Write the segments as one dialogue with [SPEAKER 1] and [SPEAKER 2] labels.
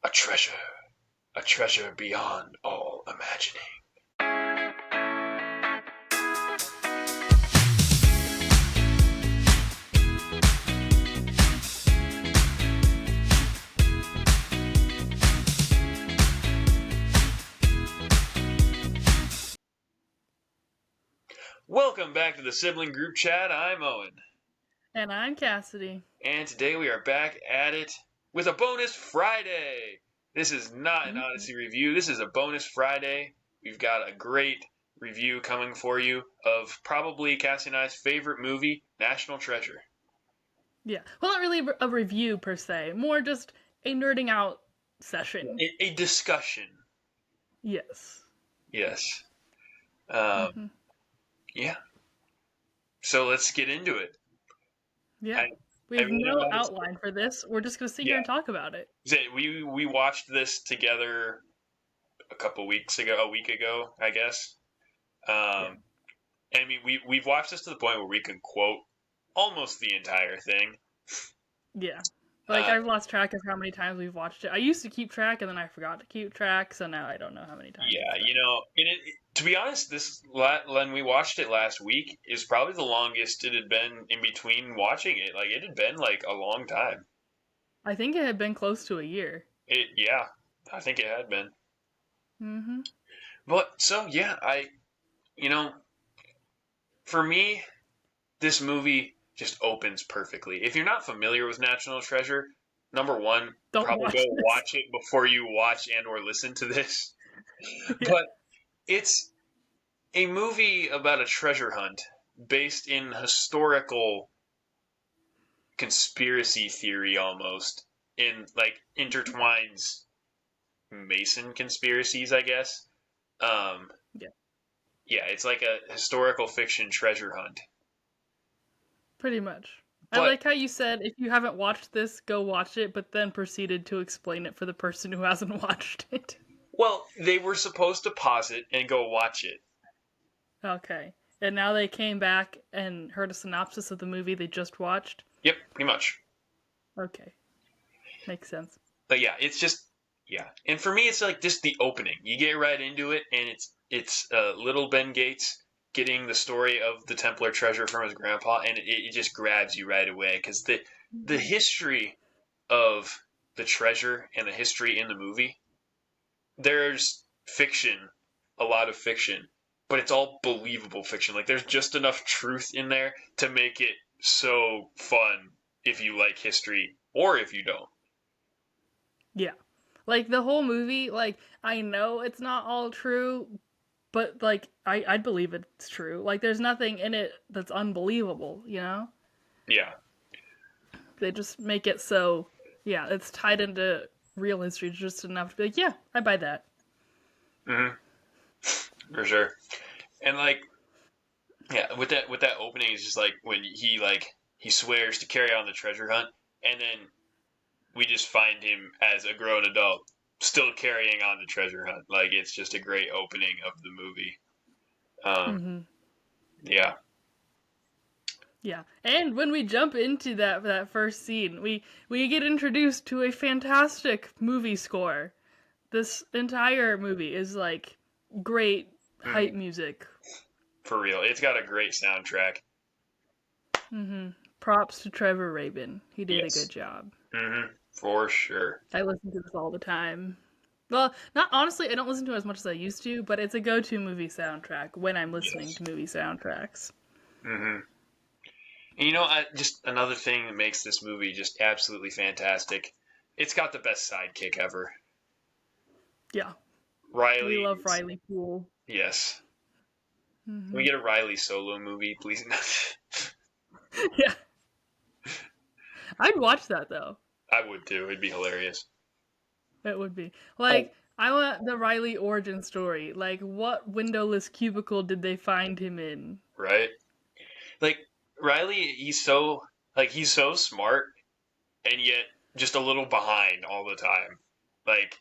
[SPEAKER 1] A treasure beyond all imagining. Welcome back to the Sibling Group Chat. I'm Owen.
[SPEAKER 2] And I'm Cassidy.
[SPEAKER 1] And today we are back at it with a bonus Friday. This is not an Odyssey review. This is a bonus Friday. We've got a great review coming for you of probably Cassie and I's favorite movie, National Treasure.
[SPEAKER 2] Yeah. Well, not really a review per se, more just a nerding out session.
[SPEAKER 1] A discussion.
[SPEAKER 2] Yes.
[SPEAKER 1] Yes. Yeah. So let's get into it.
[SPEAKER 2] Yeah. We have no outline for this. We're just going to sit here and talk about it.
[SPEAKER 1] We watched this together a week ago, I guess. I mean, we've watched this to the point where we can quote almost the entire thing.
[SPEAKER 2] Yeah. Like, I've lost track of how many times we've watched it. I used to keep track, and then I forgot to keep track, so now I don't know how many times.
[SPEAKER 1] Yeah, to be honest, when we watched it last week is probably the longest it had been in between watching it. Like, it had been, like, a long time.
[SPEAKER 2] I think it had been close to a year.
[SPEAKER 1] I think it had been.
[SPEAKER 2] Mm-hmm.
[SPEAKER 1] But, so, yeah, for me, this movie just opens perfectly. If you're not familiar with National Treasure, number one, probably go watch it before you watch and or listen to this. Yeah. But it's a movie about a treasure hunt based in historical conspiracy theory almost, intertwines Mason conspiracies, I guess. Yeah, it's like a historical fiction treasure hunt.
[SPEAKER 2] Pretty much. I like how you said, if you haven't watched this, go watch it, but then proceeded to explain it for the person who hasn't watched it.
[SPEAKER 1] Well, they were supposed to pause it and go watch it.
[SPEAKER 2] Okay. And now they came back and heard a synopsis of the movie they just watched?
[SPEAKER 1] Yep, pretty much.
[SPEAKER 2] Okay. Makes sense.
[SPEAKER 1] But yeah, it's just, yeah. And for me, it's like just the opening. You get right into it, and it's little Ben Gates getting the story of the Templar treasure from his grandpa, and it just grabs you right away, because the history of the treasure and the history in the movie, there's fiction, a lot of fiction, but it's all believable fiction. Like, there's just enough truth in there to make it so fun if you like history or if you don't.
[SPEAKER 2] Yeah. Like, the whole movie, like, I know it's not all true, but, like, I'd believe it's true. Like, there's nothing in it that's unbelievable, you know?
[SPEAKER 1] Yeah.
[SPEAKER 2] They just make it so, yeah, it's tied into real history just enough to be like, yeah, I buy that.
[SPEAKER 1] Mm-hmm. For sure. And, like, yeah, with that opening, it's just like when he swears to carry on the treasure hunt, and then we just find him as a grown adult still carrying on the treasure hunt. Like, it's just a great opening of the movie. Yeah.
[SPEAKER 2] Yeah, and when we jump into that first scene, we get introduced to a fantastic movie score. This entire movie is like great hype music.
[SPEAKER 1] For real, it's got a great soundtrack.
[SPEAKER 2] Props to Trevor Rabin. He did a good job.
[SPEAKER 1] For sure.
[SPEAKER 2] I listen to this all the time. Well, not honestly, I don't listen to it as much as I used to, but it's a go-to movie soundtrack when I'm listening to movie soundtracks.
[SPEAKER 1] And just another thing that makes this movie just absolutely fantastic. It's got the best sidekick ever.
[SPEAKER 2] Yeah.
[SPEAKER 1] Riley.
[SPEAKER 2] We love Riley Poole.
[SPEAKER 1] Yes. Can we get a Riley solo movie, please?
[SPEAKER 2] Yeah. I'd watch that, though.
[SPEAKER 1] I would, too. It'd be hilarious.
[SPEAKER 2] It would be. Like, I want the Riley origin story. Like, what windowless cubicle did they find him in?
[SPEAKER 1] Right? Like, Riley, he's so smart, and yet just a little behind all the time. Like,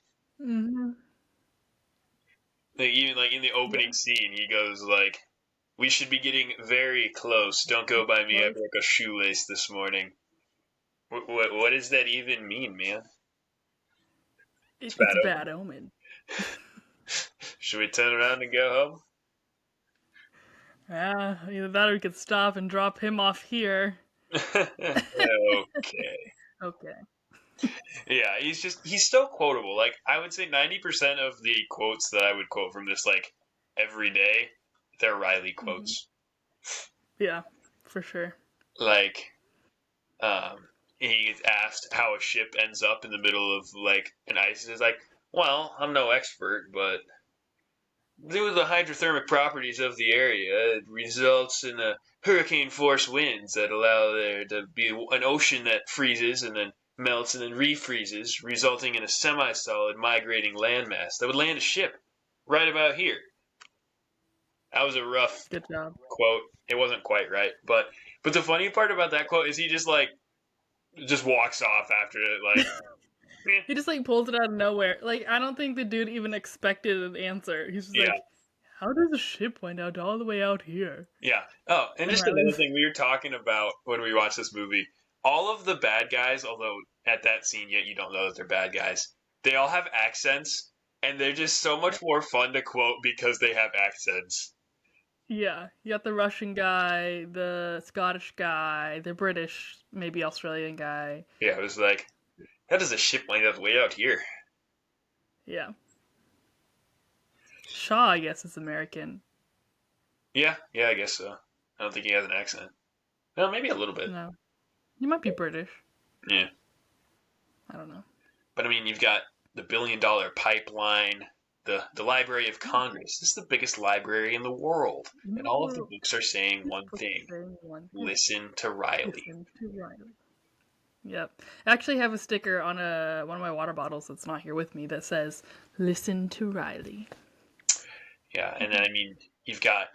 [SPEAKER 1] like even like in the opening scene, he goes like, "We should be getting very close. Don't go by me. I broke a shoelace this morning." What does that even mean, man? It's
[SPEAKER 2] It's a
[SPEAKER 1] bad
[SPEAKER 2] bad omen.
[SPEAKER 1] Should we turn around and go
[SPEAKER 2] Yeah, either that or we could stop and drop him off here.
[SPEAKER 1] home? Okay.
[SPEAKER 2] Okay.
[SPEAKER 1] Yeah, he's still quotable. Like I would say 90% of the quotes that I would quote from this like every day, they're Riley quotes.
[SPEAKER 2] Yeah, for sure.
[SPEAKER 1] Like he gets asked how a ship ends up in the middle of like an ice. He's like, well, I'm no expert, but due to the hydrothermic properties of the area, it results in hurricane force winds that allow there to be an ocean that freezes and then melts and then refreezes, resulting in a semi-solid migrating landmass that would land a ship right about here. That was a rough
[SPEAKER 2] Good job.
[SPEAKER 1] quote. It wasn't quite right, but the funny part about that quote is he just walks off after it, like.
[SPEAKER 2] He just like pulls it out of nowhere. Like I don't think the dude even expected an answer. He's just
[SPEAKER 1] Yeah.
[SPEAKER 2] like, "How does a ship wind out all the way out here?"
[SPEAKER 1] Yeah. Oh, and just another thing we were talking about when we watched this movie. All of the bad guys, although at that scene yet you don't know that they're bad guys, they all have accents, and they're just so much more fun to quote because they have accents.
[SPEAKER 2] Yeah, you got the Russian guy, the Scottish guy, the British, maybe Australian guy.
[SPEAKER 1] Yeah, it was like, how does a ship wind up way out here?
[SPEAKER 2] Yeah. Shaw, I guess, is American.
[SPEAKER 1] Yeah, I guess so. I don't think he has an accent. Well, maybe a little bit.
[SPEAKER 2] No. He might be British.
[SPEAKER 1] Yeah.
[SPEAKER 2] I don't know.
[SPEAKER 1] But I mean, you've got the $1 billion pipeline, the Library of Congress. This is the biggest library in the world, and all of the books are saying one thing: listen to Riley.
[SPEAKER 2] Listen to Riley. Yep. I actually have a sticker on one of my water bottles that's not here with me that says "Listen to Riley."
[SPEAKER 1] Yeah, and then I mean, you've got.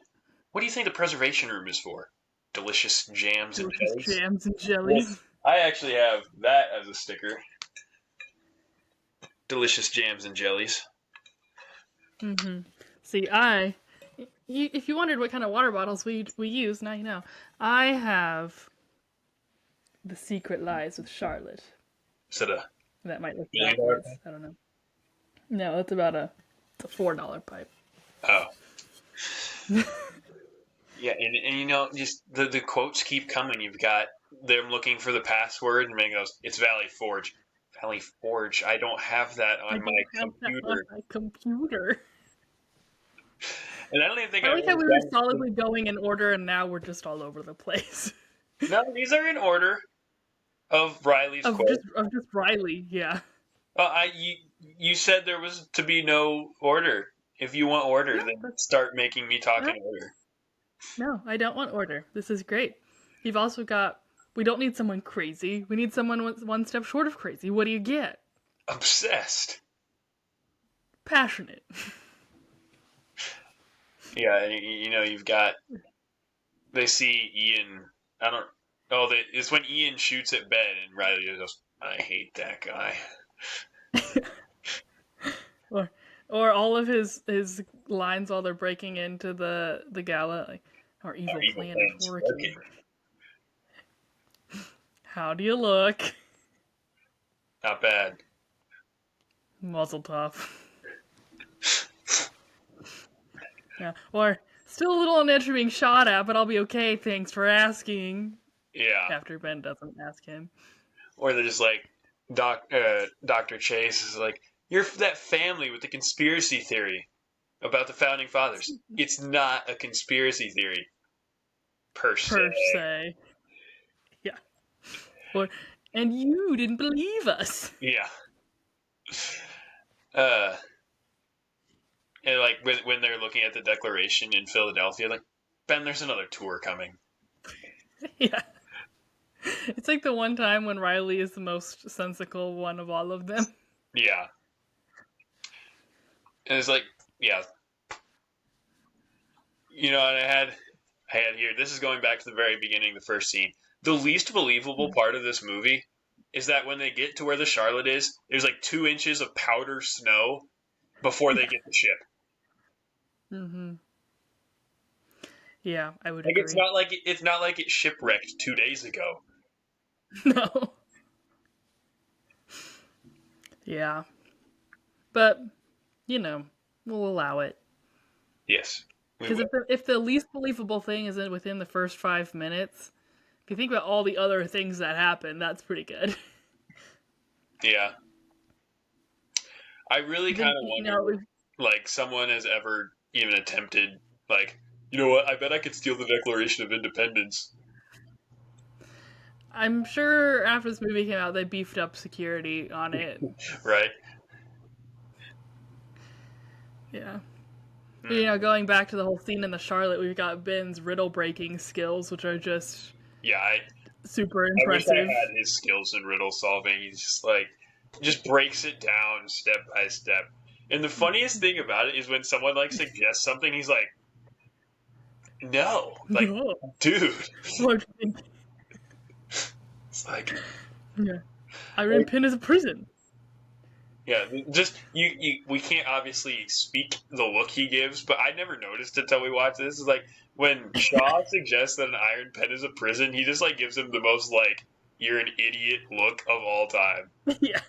[SPEAKER 1] What do you think the preservation room is for? Delicious jams and jellies.
[SPEAKER 2] Jams and jellies.
[SPEAKER 1] Well, I actually have that as a sticker. Delicious jams and jellies.
[SPEAKER 2] Mm-hmm. See, if you wondered what kind of water bottles we use, now you know. I have The Secret Lies with Charlotte.
[SPEAKER 1] Is it
[SPEAKER 2] that might look backwards. I don't know. No, it's about it's a $4 pipe.
[SPEAKER 1] Oh. Yeah, and you know, just the quotes keep coming. You've got them looking for the password, and Megan goes, "It's Valley Forge." Valley Forge. I don't have that on my computer. And I don't even think
[SPEAKER 2] I like how we were solidly going in order, and now we're just all over the place.
[SPEAKER 1] No, these are in order of Riley's quote.
[SPEAKER 2] Of just Riley, yeah.
[SPEAKER 1] You said there was to be no order. If you want order, then start making me talk in order.
[SPEAKER 2] No, I don't want order. This is great. You've also got. We don't need someone crazy. We need someone one step short of crazy. What do you get?
[SPEAKER 1] Obsessed.
[SPEAKER 2] Passionate.
[SPEAKER 1] Yeah, you know, you've got. They see Ian. It's when Ian shoots at Ben and Riley goes, "I hate that guy."
[SPEAKER 2] Or all of his lines while they're breaking into the gala, like, our evil plan is working. How do you look?
[SPEAKER 1] Not bad.
[SPEAKER 2] Muzzle top. Yeah. Or still a little on edge of being shot at, but I'll be okay. Thanks for asking.
[SPEAKER 1] Yeah.
[SPEAKER 2] After Ben doesn't ask him.
[SPEAKER 1] Or they're just like, Dr. Chase is like, "You're that family with the conspiracy theory about the founding fathers." It's not a conspiracy theory. Per se.
[SPEAKER 2] Yeah. And you didn't believe us.
[SPEAKER 1] Yeah. And like when they're looking at the Declaration in Philadelphia, like, "Ben, there's another tour coming."
[SPEAKER 2] Yeah. It's like the one time when Riley is the most sensical one of all of them.
[SPEAKER 1] Yeah. And it's like, yeah. You know, and I had here, this is going back to the very beginning, the first scene. The least believable part of this movie is that when they get to where the Charlotte is, there's like 2 inches of powder snow before they get the ship.
[SPEAKER 2] Mm-hmm. Yeah, I would
[SPEAKER 1] agree.
[SPEAKER 2] agree.
[SPEAKER 1] It's not like it shipwrecked 2 days ago.
[SPEAKER 2] No. Yeah. But, you know, we'll allow it.
[SPEAKER 1] Yes, we
[SPEAKER 2] Because
[SPEAKER 1] will.
[SPEAKER 2] if the least believable thing isn't within the first 5 minutes, if you think about all the other things that happen, that's pretty good.
[SPEAKER 1] Yeah, I really
[SPEAKER 2] I
[SPEAKER 1] kind
[SPEAKER 2] think,
[SPEAKER 1] of
[SPEAKER 2] you
[SPEAKER 1] wonder
[SPEAKER 2] know,
[SPEAKER 1] if like someone has ever even attempted like, you know what? I bet I could steal the Declaration of Independence.
[SPEAKER 2] I'm sure after this movie came out, they beefed up security on it.
[SPEAKER 1] Right?
[SPEAKER 2] Yeah. You
[SPEAKER 1] Hmm.
[SPEAKER 2] know, going back to the whole scene in the Charlotte, we've got Ben's riddle breaking skills, which are just
[SPEAKER 1] Yeah,
[SPEAKER 2] super
[SPEAKER 1] I wish I
[SPEAKER 2] impressive.
[SPEAKER 1] had his skills in riddle solving. He's just like, just breaks it down step by step. And the funniest thing about it is when someone like suggests something, he's like, "No, like,
[SPEAKER 2] No.
[SPEAKER 1] dude."
[SPEAKER 2] What?
[SPEAKER 1] It's like,
[SPEAKER 2] Yeah. Iron
[SPEAKER 1] like,
[SPEAKER 2] Pin is a prison.
[SPEAKER 1] yeah, just we can't obviously speak the look he gives, but I never noticed it until we watched this. Is like when Shaw suggests that an iron pen is a prison, he just like gives him the most like you're an idiot look of all time.
[SPEAKER 2] Yeah.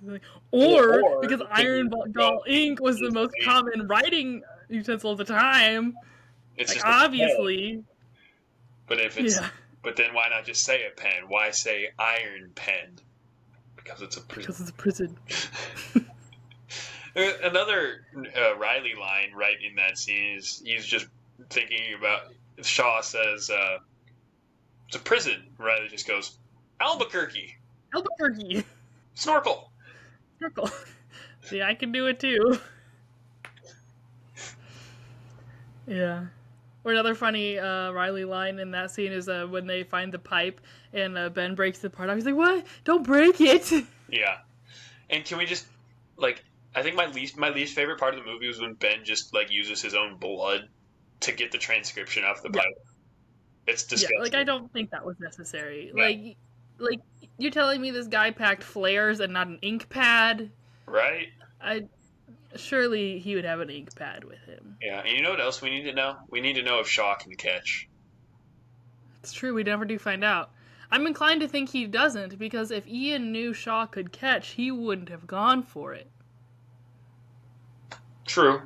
[SPEAKER 1] Well,
[SPEAKER 2] Or
[SPEAKER 1] or
[SPEAKER 2] because
[SPEAKER 1] it could
[SPEAKER 2] Iron
[SPEAKER 1] be because
[SPEAKER 2] Gall ink was the
[SPEAKER 1] his
[SPEAKER 2] most
[SPEAKER 1] name,
[SPEAKER 2] common writing utensil at the time.
[SPEAKER 1] it's
[SPEAKER 2] Like,
[SPEAKER 1] just a pen.
[SPEAKER 2] obviously.
[SPEAKER 1] But if it's
[SPEAKER 2] Yeah.
[SPEAKER 1] but then why not just say a pen? Why say iron pen? Because it's a prison.
[SPEAKER 2] Because it's a prison.
[SPEAKER 1] Another Riley line right in that scene is he's just thinking about Shaw says it's a prison. Riley just goes Albuquerque
[SPEAKER 2] Albuquerque.
[SPEAKER 1] snorkel.
[SPEAKER 2] Circle. See, I can do it too. Yeah. Or another funny Riley line in that scene is when they find the pipe and Ben breaks the part off. He's like, "What? Don't break it!"
[SPEAKER 1] Yeah, and can we just like I think my least favorite part of the movie was when Ben just like uses his own blood to get the transcription off the
[SPEAKER 2] Yeah,
[SPEAKER 1] pipe. It's
[SPEAKER 2] yeah. Like, I
[SPEAKER 1] disgusting.
[SPEAKER 2] don't think that was necessary.
[SPEAKER 1] No,
[SPEAKER 2] Like you're telling me this guy packed flares and not an ink pad?
[SPEAKER 1] right?
[SPEAKER 2] I surely he would have an ink pad with him.
[SPEAKER 1] Yeah, and you know what else we need to know? We need to know if Shaw can catch.
[SPEAKER 2] It's true. We never do find out. I'm inclined to think he doesn't because if Ian knew Shaw could catch, he wouldn't have gone for it.
[SPEAKER 1] True.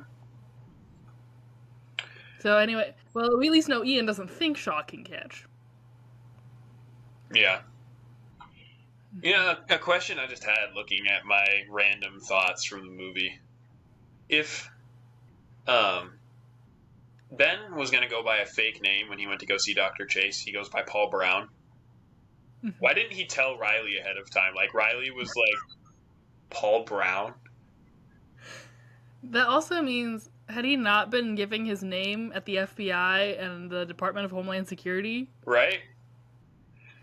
[SPEAKER 2] So anyway, well, we at least know Ian doesn't think Shaw can catch.
[SPEAKER 1] Yeah. Yeah, a question I just had looking at my random thoughts from the movie. If um, Ben was going to go by a fake name when he went to go see Dr. Chase, he goes by Paul Brown. Why didn't he tell Riley ahead of time? Like, Riley was like, Paul Brown?
[SPEAKER 2] That also means, had he not been giving his name at the FBI and the Department of Homeland Security?
[SPEAKER 1] Right?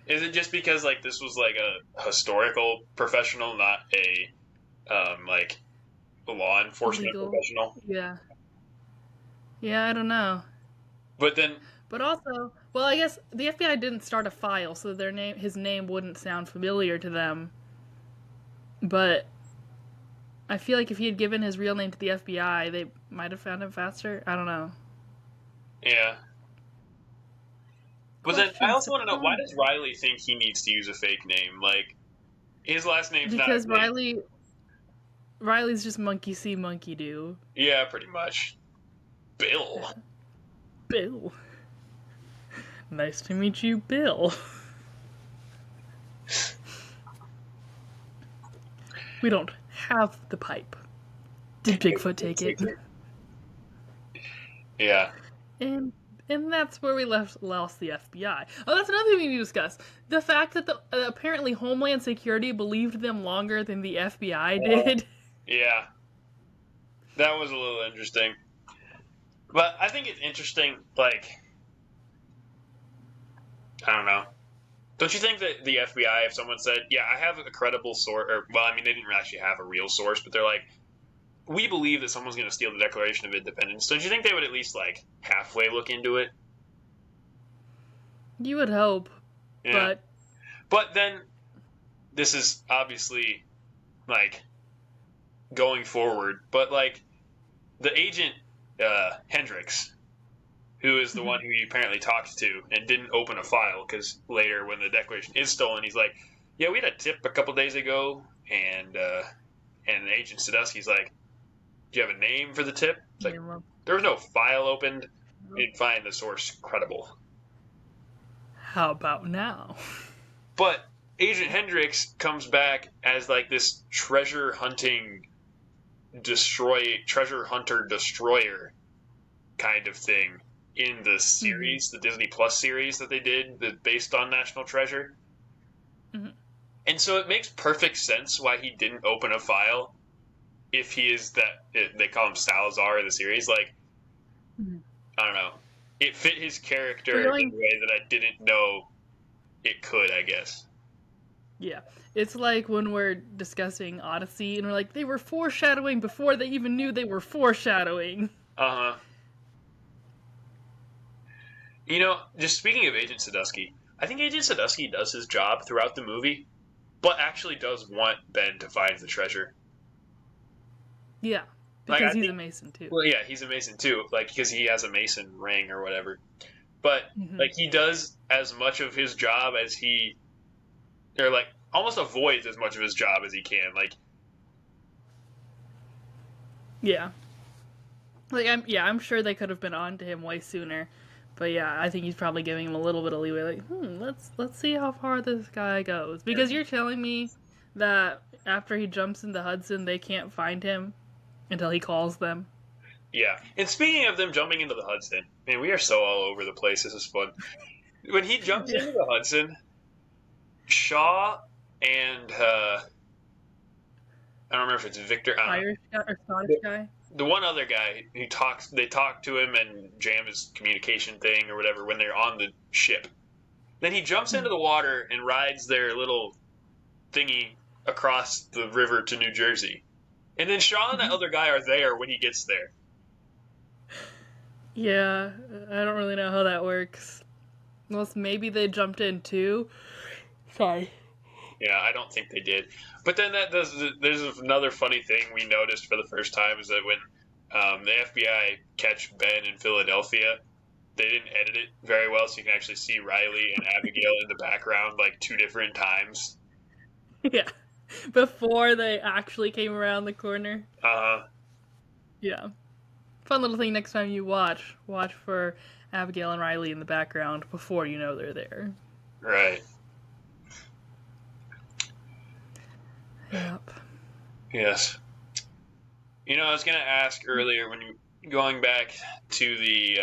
[SPEAKER 1] Is it just because, like, this was like a historical professional, not like, a law enforcement
[SPEAKER 2] Legal.
[SPEAKER 1] professional?
[SPEAKER 2] Yeah. Yeah, I don't know.
[SPEAKER 1] But then,
[SPEAKER 2] But also, well, I guess the FBI didn't start a file, so his name wouldn't sound familiar to them. But I feel like if he had given his real name to the FBI, they might have found him faster. I don't know.
[SPEAKER 1] yeah. But then I
[SPEAKER 2] Questions to
[SPEAKER 1] also want to know, why
[SPEAKER 2] ponder.
[SPEAKER 1] does Riley think he needs to use a fake name? Like, his last name's not
[SPEAKER 2] Because
[SPEAKER 1] a name.
[SPEAKER 2] Riley's just monkey see, monkey do.
[SPEAKER 1] Yeah, pretty much. Bill.
[SPEAKER 2] Bill. Nice to meet you, Bill. We don't have the pipe. Did Bigfoot take it?
[SPEAKER 1] Yeah.
[SPEAKER 2] And that's where we lost the FBI. Oh, that's another thing we need to discuss. The fact that apparently Homeland Security believed them longer than the FBI did.
[SPEAKER 1] Yeah. That was a little interesting. But I think it's interesting, like, I don't know. Don't you think that the FBI, if someone said, yeah, I have a credible source, or, well, I mean, they didn't actually have a real source, but they're like, we believe that someone's going to steal the Declaration of Independence. Don't you think they would at least, like, halfway look into it?
[SPEAKER 2] You would hope,
[SPEAKER 1] Yeah.
[SPEAKER 2] but
[SPEAKER 1] But then, this is obviously, like, going forward, but, like, the agent, Hendricks, who is the one who he apparently talked to and didn't open a file, because later when the Declaration is stolen, he's like, yeah, we had a tip a couple days ago, and And Agent Sadusky's like, do you have a name for the tip? It's like,
[SPEAKER 2] Yeah, well,
[SPEAKER 1] there was no file opened. You'd find the source credible.
[SPEAKER 2] how about now?
[SPEAKER 1] But Agent Hendricks comes back as like this treasure hunter destroyer kind of thing in the series, the Disney Plus series that they did, based on National Treasure.
[SPEAKER 2] Mhm.
[SPEAKER 1] And so it makes perfect sense why he didn't open a file if he is that. They call him Salazar in the series. Like,
[SPEAKER 2] Mhm.
[SPEAKER 1] I don't know. It fit his character
[SPEAKER 2] We're
[SPEAKER 1] in
[SPEAKER 2] going-
[SPEAKER 1] a way that I didn't know it could, I guess.
[SPEAKER 2] Yeah. It's like when we're discussing Odyssey and we're like, they were foreshadowing before they even knew they were foreshadowing.
[SPEAKER 1] Uh huh. You know, just speaking of Agent Sadusky, I think Agent Sadusky does his job throughout the movie, but actually does want Ben to find the treasure.
[SPEAKER 2] Yeah.
[SPEAKER 1] Like,
[SPEAKER 2] Because
[SPEAKER 1] I
[SPEAKER 2] he's
[SPEAKER 1] think,
[SPEAKER 2] a Mason too.
[SPEAKER 1] well, yeah, he's a Mason too, like, because he has a Mason ring or whatever. But,
[SPEAKER 2] Mhm.
[SPEAKER 1] like, he does as much of his job as he, or, like, almost avoids as much of his job as he can. Like,
[SPEAKER 2] Yeah. Like I'm sure they could have been on to him way sooner. But yeah, I think he's probably giving him a little bit of leeway, like, let's see how far this guy goes. Because you're telling me that after he jumps into Hudson they can't find him until he calls them.
[SPEAKER 1] yeah. And speaking of them jumping into the Hudson, man, we are so all over the place. This is fun. When he jumps
[SPEAKER 2] Yeah.
[SPEAKER 1] into the Hudson, Shaw and I don't remember if it's Victor. I don't know.
[SPEAKER 2] Irish guy or Scottish guy.
[SPEAKER 1] The one other guy who talks, they talk to him and jam his communication thing or whatever when they're on the ship. Then he jumps into the water and rides their little thingy across the river to New Jersey. And then Shaw and that other guy are there when he gets there.
[SPEAKER 2] Yeah, I don't really know how that works. Unless maybe they jumped in too. Sorry.
[SPEAKER 1] Yeah, I don't think they did. But then there's another funny thing we noticed for the first time is that when the FBI catch Ben in Philadelphia, they didn't edit it very well, so you can actually see Riley and Abigail in the background like 2 different times.
[SPEAKER 2] Yeah. Before they actually came around the corner. Yeah. Fun little thing next time you watch. Watch for Abigail and Riley in the background before you know they're there.
[SPEAKER 1] Right.
[SPEAKER 2] Yep.
[SPEAKER 1] Yes. You know, I was going to ask earlier when you going back to the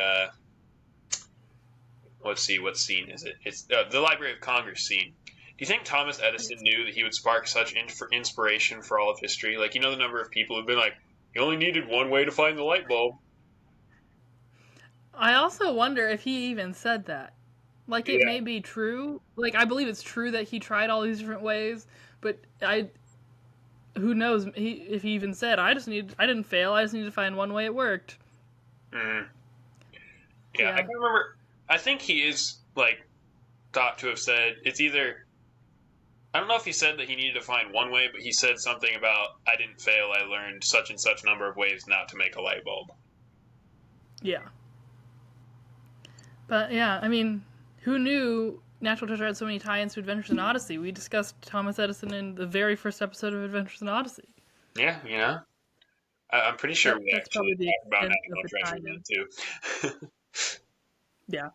[SPEAKER 1] let's see, what scene is it? It's the Library of Congress scene. Do you think Thomas Edison knew that he would spark such inspiration for all of history? Like, you know, the number of people who've been like, you only needed one way to find the light bulb.
[SPEAKER 2] I also wonder if he even said that. Like, it may be true. Like, I believe it's true that he tried all these different ways, but who knows if he even said, I didn't fail, I just need to find one way it worked.
[SPEAKER 1] Mm. Yeah, I can't remember. I think he is, like, thought to have said, it's either, I don't know if he said that he needed to find one way, but he said something about, I didn't fail, I learned such and such number of ways not to make a light bulb.
[SPEAKER 2] Yeah. But yeah, I mean, who knew Natural Treasure had so many tie-ins to Adventures in Odyssey? We discussed Thomas Edison in the very first episode of Adventures in Odyssey.
[SPEAKER 1] Yeah, you know? I'm pretty sure we actually talked about National Treasure then, too.
[SPEAKER 2] Yeah.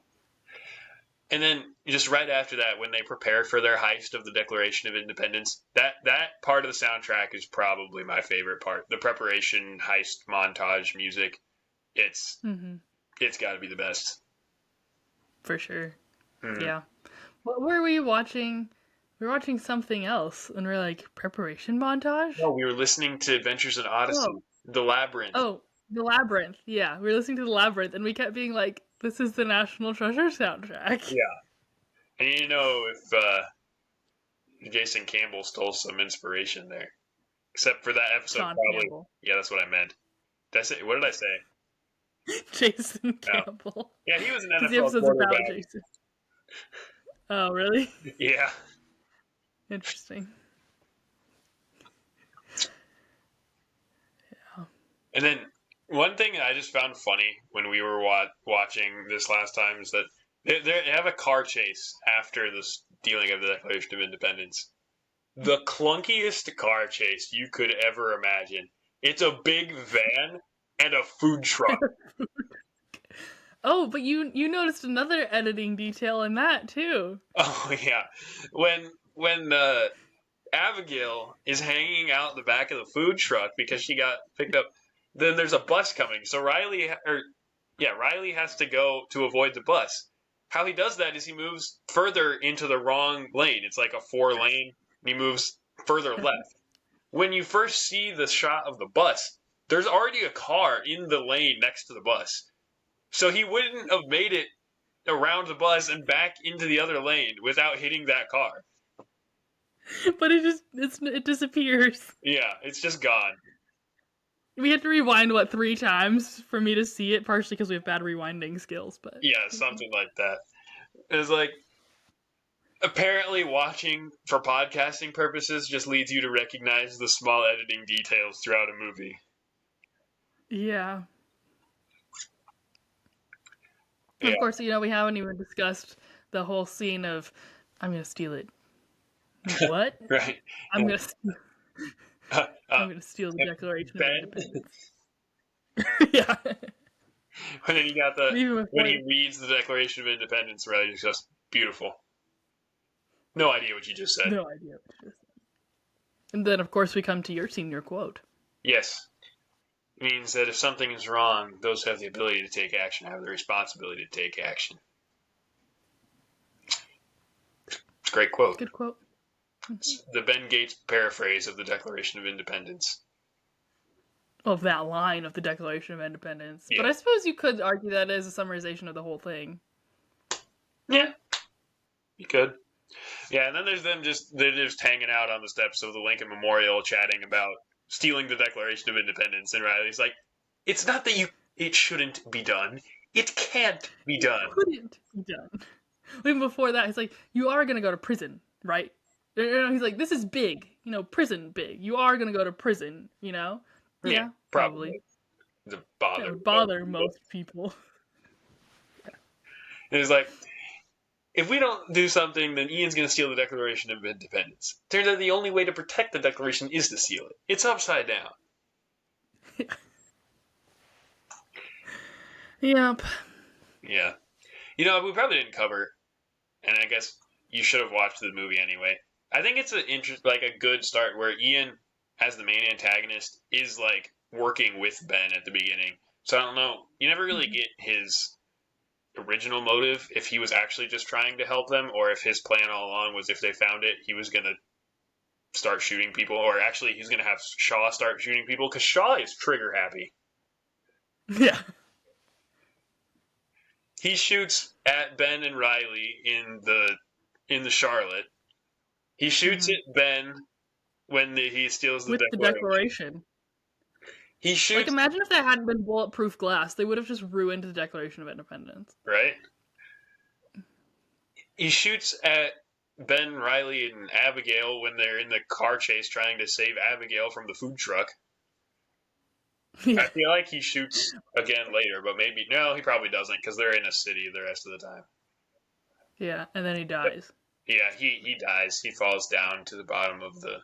[SPEAKER 1] And then just right after that, when they prepared for their heist of the Declaration of Independence, that part of the soundtrack is probably my favorite part. The preparation heist montage music, it's got to be the best.
[SPEAKER 2] For sure. Mm-hmm. Yeah. What were we watching? We were watching something else, and we're like, preparation montage?
[SPEAKER 1] No, we were listening to Adventures in Odyssey, The Labyrinth.
[SPEAKER 2] Oh, The Labyrinth. Yeah, we were listening to The Labyrinth, and we kept being like, this is the National Treasure soundtrack.
[SPEAKER 1] Yeah. And you know if Jason Campbell stole some inspiration there. Except for that episode,
[SPEAKER 2] Sean
[SPEAKER 1] probably.
[SPEAKER 2] Campbell.
[SPEAKER 1] Yeah, that's what I meant. What did I say?
[SPEAKER 2] Jason Campbell.
[SPEAKER 1] Yeah, he was an
[SPEAKER 2] NFL
[SPEAKER 1] the episode's
[SPEAKER 2] about Jason. Oh, really?
[SPEAKER 1] Yeah.
[SPEAKER 2] Interesting.
[SPEAKER 1] Yeah. And then one thing I just found funny when we were watching this last time is that they have a car chase after the stealing of the Declaration of Independence. the clunkiest car chase you could ever imagine. It's a big van and a food truck.
[SPEAKER 2] Oh, but you noticed another editing detail in that too.
[SPEAKER 1] Oh yeah, when Abigail is hanging out the back of the food truck because she got picked up, then there's a bus coming. So Riley has to go to avoid the bus. How he does that is he moves further into the wrong lane. It's like a 4-lane, and he moves further left. When you first see the shot of the bus, there's already a car in the lane next to the bus. So he wouldn't have made it around the bus and back into the other lane without hitting that car.
[SPEAKER 2] But it disappears.
[SPEAKER 1] Yeah, it's just gone.
[SPEAKER 2] We had to rewind 3 times for me to see it, partially because we have bad rewinding skills. But
[SPEAKER 1] Yeah, something like that. It's like apparently watching for podcasting purposes just leads you to recognize the small editing details throughout a movie.
[SPEAKER 2] yeah.
[SPEAKER 1] Yeah.
[SPEAKER 2] Of course, we haven't even discussed the whole scene of I'm gonna steal it. What?
[SPEAKER 1] Right.
[SPEAKER 2] I'm gonna steal the Declaration
[SPEAKER 1] Ben?
[SPEAKER 2] of Independence. Yeah.
[SPEAKER 1] And then you got
[SPEAKER 2] Even
[SPEAKER 1] when he reads the Declaration of Independence, right? It's just beautiful. No idea what you just said.
[SPEAKER 2] No idea what you just said. And then, of course, we come to your senior quote.
[SPEAKER 1] Yes. It means that if something is wrong, those who have the ability to take action have the responsibility to take action. It's a great quote.
[SPEAKER 2] Good quote.
[SPEAKER 1] It's the Ben Gates paraphrase of the Declaration of Independence.
[SPEAKER 2] Of that line of the Declaration of Independence.
[SPEAKER 1] Yeah.
[SPEAKER 2] But I suppose you could argue that as a summarization of the whole thing.
[SPEAKER 1] Yeah. You could. Yeah, and then there's they're just hanging out on the steps of the Lincoln Memorial chatting about stealing the Declaration of Independence, and Riley's like, it's not that it shouldn't be done. It can't be done.
[SPEAKER 2] It couldn't be done. Even before that, he's like, you are going to go to prison, right? He's like, this is big. Prison big. You are going to go to prison, Yeah, probably.
[SPEAKER 1] That
[SPEAKER 2] would bother most people.
[SPEAKER 1] And it's like, if we don't do something, then Ian's going to steal the Declaration of Independence. Turns out the only way to protect the Declaration is to steal it. It's upside down.
[SPEAKER 2] Yep.
[SPEAKER 1] Yeah. We probably didn't cover, and I guess you should have watched the movie anyway. I think it's a good start where Ian, as the main antagonist, is like working with Ben at the beginning. So I don't know. You never really get his original motive, if he was actually just trying to help them, or if his plan all along was if they found it, he was going to start shooting people, or actually he's going to have Shaw start shooting people, because Shaw is trigger happy.
[SPEAKER 2] Yeah.
[SPEAKER 1] He shoots at Ben and Riley in the Charlotte. He shoots at Ben when he steals the
[SPEAKER 2] Declaration.
[SPEAKER 1] He shoots.
[SPEAKER 2] Imagine if that hadn't been bulletproof glass. They would have just ruined the Declaration of Independence.
[SPEAKER 1] Right? He shoots at Ben, Riley, and Abigail when they're in the car chase trying to save Abigail from the food truck. Yeah. I feel like he shoots again later, but maybe... No, he probably doesn't, because they're in a city the rest of the time.
[SPEAKER 2] Yeah, and then he dies.
[SPEAKER 1] Yeah, he dies. He falls down to the bottom of the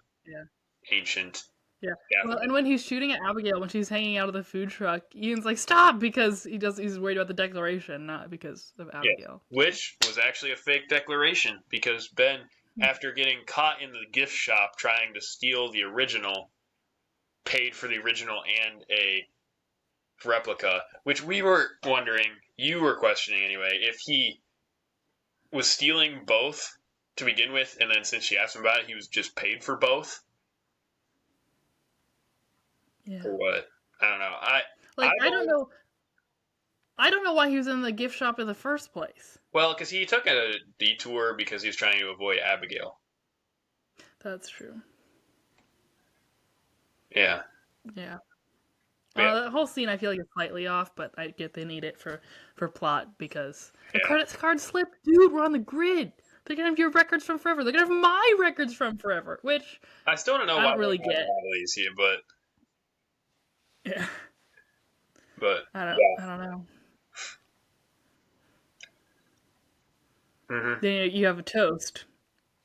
[SPEAKER 1] ancient...
[SPEAKER 2] Yeah. Well, and when he's shooting at Abigail, when she's hanging out of the food truck, Ian's like, stop! Because he's worried about the Declaration, not because of Abigail.
[SPEAKER 1] Yeah. Which was actually a fake declaration, because Ben, after getting caught in the gift shop trying to steal the original, paid for the original and a replica, which we were wondering, you were questioning anyway, if he was stealing both to begin with, and then since she asked him about it, he was just paid for both.
[SPEAKER 2] Yeah.
[SPEAKER 1] Or what? I don't know.
[SPEAKER 2] I don't know. I don't know why he was in the gift shop in the first place.
[SPEAKER 1] Well, because he took a detour because he was trying to avoid Abigail.
[SPEAKER 2] That's true.
[SPEAKER 1] Yeah.
[SPEAKER 2] Yeah. The whole scene I feel like is slightly off, but I get they need it for plot because the credits card slip, dude. We're on the grid. They're gonna have your records from forever. They're gonna have my records from forever, which
[SPEAKER 1] I still don't know why
[SPEAKER 2] I don't really get.
[SPEAKER 1] These here, but
[SPEAKER 2] yeah.
[SPEAKER 1] But
[SPEAKER 2] I don't know.
[SPEAKER 1] Mm-hmm.
[SPEAKER 2] Then you have a toast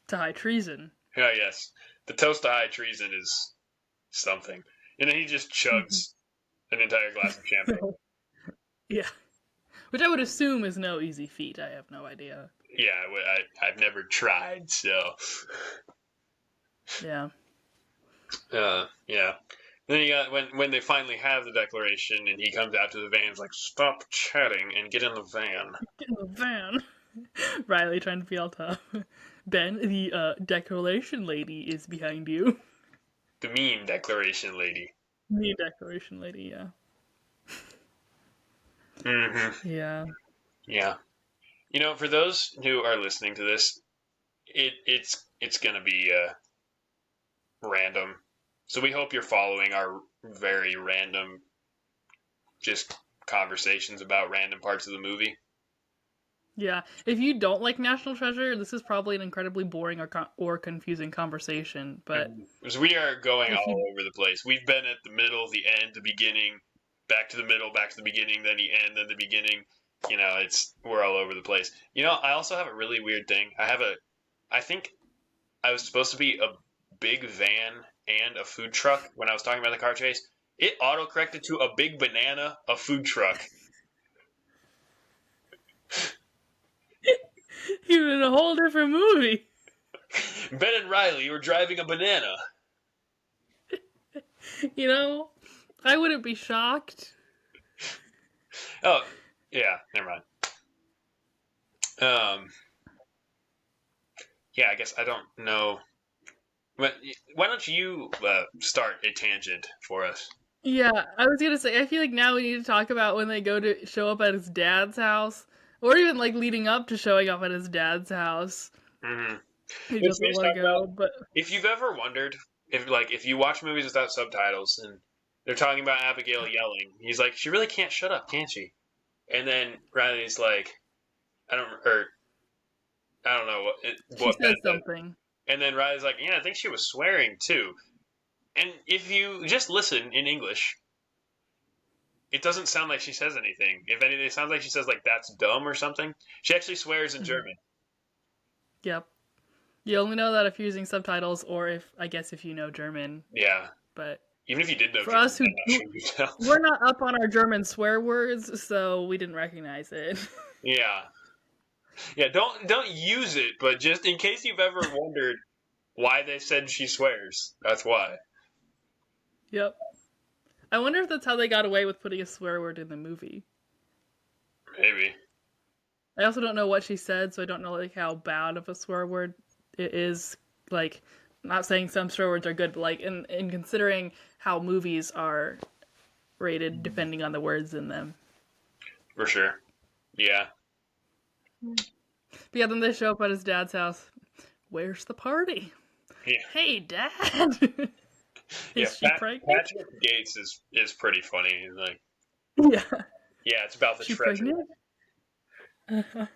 [SPEAKER 2] to high treason.
[SPEAKER 1] Yeah, yes. The toast to high treason is something. And then he just chugs an entire glass of champagne.
[SPEAKER 2] Yeah. Which I would assume is no easy feat. I have no idea.
[SPEAKER 1] Yeah, I've never tried, so.
[SPEAKER 2] Yeah.
[SPEAKER 1] Yeah. Then you got when they finally have the declaration and he comes out to the van, he's like, "Stop chatting and get in the van."
[SPEAKER 2] Get in the van. Riley trying to be all tough. Ben, the declaration lady is behind you.
[SPEAKER 1] The meme declaration lady.
[SPEAKER 2] The declaration lady, yeah.
[SPEAKER 1] Mm-hmm.
[SPEAKER 2] Yeah.
[SPEAKER 1] Yeah. You know, for those who are listening to this, it's gonna be random. So we hope you're following our very random, just conversations about random parts of the movie.
[SPEAKER 2] Yeah. If you don't like National Treasure, this is probably an incredibly boring or confusing conversation. But
[SPEAKER 1] Because we are going
[SPEAKER 2] if
[SPEAKER 1] all
[SPEAKER 2] you,
[SPEAKER 1] over the place. We've been at the middle, the end, the beginning, back to the middle, back to the beginning, then the end, then the beginning. You know, we're all over the place. You know, I also have a really weird thing. I think I was supposed to be a big van and a food truck when I was talking about the car chase. It auto corrected to a big banana, a food truck.
[SPEAKER 2] you're in a whole different movie.
[SPEAKER 1] Ben and Riley were driving a banana.
[SPEAKER 2] You know, I wouldn't be shocked.
[SPEAKER 1] Oh, yeah, never mind. Yeah, I guess I don't know. But why don't you start a tangent for us?
[SPEAKER 2] Yeah, I was gonna say, I feel like now we need to talk about when they go to show up at his dad's house, or even like leading up to showing up at his dad's house.
[SPEAKER 1] Mm-hmm.
[SPEAKER 2] He
[SPEAKER 1] Let's
[SPEAKER 2] doesn't
[SPEAKER 1] just
[SPEAKER 2] want
[SPEAKER 1] talk
[SPEAKER 2] to
[SPEAKER 1] about
[SPEAKER 2] go, but
[SPEAKER 1] if you've ever wondered if you watch movies without subtitles and they're talking about Abigail yelling, he's like, she really can't shut up, can she? And then Riley's like, I don't know
[SPEAKER 2] she
[SPEAKER 1] what
[SPEAKER 2] says
[SPEAKER 1] Ben said.
[SPEAKER 2] something.
[SPEAKER 1] And then Riley's like, yeah, I think she was swearing too. And if you just listen in English, it doesn't sound like she says anything. If anything, it sounds like she says like that's dumb or something. She actually swears in German.
[SPEAKER 2] Yep. You only know that if you're using subtitles, or if you know German.
[SPEAKER 1] Yeah.
[SPEAKER 2] But
[SPEAKER 1] Even if you did know
[SPEAKER 2] for
[SPEAKER 1] German,
[SPEAKER 2] us who
[SPEAKER 1] I'm not sure you tell.
[SPEAKER 2] we're not up on our German swear words, so we didn't recognize it.
[SPEAKER 1] Yeah. Yeah, don't use it, but just in case you've ever wondered why they said she swears, that's why.
[SPEAKER 2] Yep. I wonder if that's how they got away with putting a swear word in the movie.
[SPEAKER 1] Maybe.
[SPEAKER 2] I also don't know what she said, so I don't know like how bad of a swear word it is. Like, not saying some swear words are good, but like in considering how movies are rated depending on the words in them.
[SPEAKER 1] For sure. Yeah.
[SPEAKER 2] But yeah, then they show up at his dad's house. Where's the party?
[SPEAKER 1] Yeah.
[SPEAKER 2] Hey, Dad.
[SPEAKER 1] Yeah,
[SPEAKER 2] Is she pregnant?
[SPEAKER 1] Patrick Gates is pretty funny. He's like,
[SPEAKER 2] Yeah.
[SPEAKER 1] yeah, it's about the
[SPEAKER 2] She
[SPEAKER 1] treasure.
[SPEAKER 2] pregnant?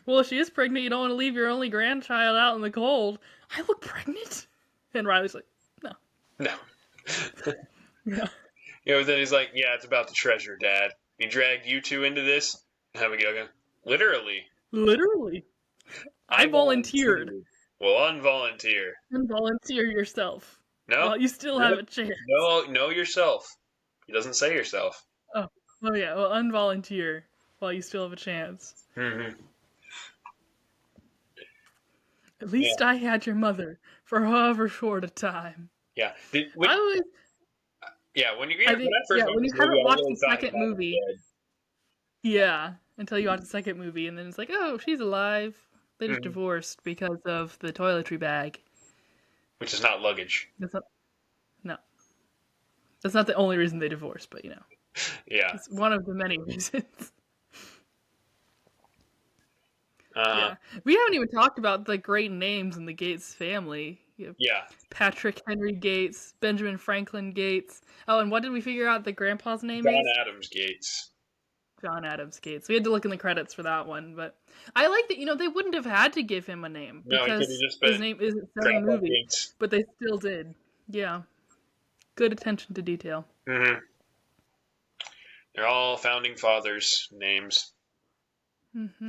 [SPEAKER 2] Well, if she is pregnant, you don't want to leave your only grandchild out in the cold. I look pregnant? And Riley's like, no.
[SPEAKER 1] No.
[SPEAKER 2] Yeah.
[SPEAKER 1] You know, then he's like, yeah, it's about the treasure, Dad. He dragged you two into this. Abigail goes, literally.
[SPEAKER 2] Literally. I volunteered.
[SPEAKER 1] Well, unvolunteer.
[SPEAKER 2] And volunteer yourself.
[SPEAKER 1] No.
[SPEAKER 2] Well, you still have a chance.
[SPEAKER 1] No, know yourself. He doesn't say yourself.
[SPEAKER 2] Oh yeah, well, unvolunteer while you still have a chance.
[SPEAKER 1] Mm-hmm.
[SPEAKER 2] At least I had your mother for however short a time.
[SPEAKER 1] Yeah.
[SPEAKER 2] When you haven't watched the second movie. Yeah, until you watch the second movie, and then it's like, oh, she's alive. They just divorced because of the toiletry bag.
[SPEAKER 1] Which is not luggage.
[SPEAKER 2] No. That's not the only reason they divorced, but you know.
[SPEAKER 1] Yeah.
[SPEAKER 2] It's one of the many reasons. Yeah. We haven't even talked about the great names in the Gates family.
[SPEAKER 1] Yeah.
[SPEAKER 2] Patrick Henry Gates, Benjamin Franklin Gates. Oh, and what did we figure out the grandpa's name
[SPEAKER 1] John
[SPEAKER 2] is?
[SPEAKER 1] Adams Gates.
[SPEAKER 2] John Adams Gates. We had to look in the credits for that one, but I like that, they wouldn't have had to give him a name because his name isn't said in the movie, Gates. But they still did. Yeah. Good attention to detail.
[SPEAKER 1] Mm-hmm. They're all founding fathers' names.
[SPEAKER 2] Mm-hmm.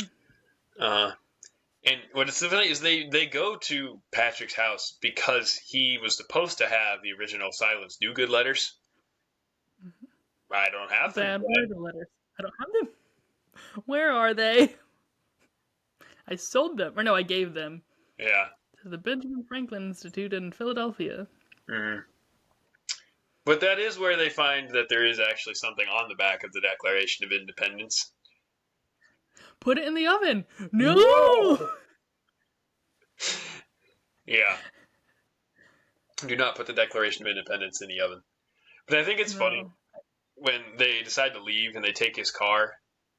[SPEAKER 1] And what's funny is they go to Patrick's house because he was supposed to have the original Silence Dogood letters. I don't have them.
[SPEAKER 2] Bad word letters. I don't have them. Where are they? I sold them. Or no, I gave them.
[SPEAKER 1] Yeah.
[SPEAKER 2] To the Benjamin Franklin Institute in Philadelphia.
[SPEAKER 1] Mm-hmm. But that is where they find that there is actually something on the back of the Declaration of Independence.
[SPEAKER 2] Put it in the oven. No!
[SPEAKER 1] Yeah. Do not put the Declaration of Independence in the oven. But I think it's funny when they decide to leave and they take his car.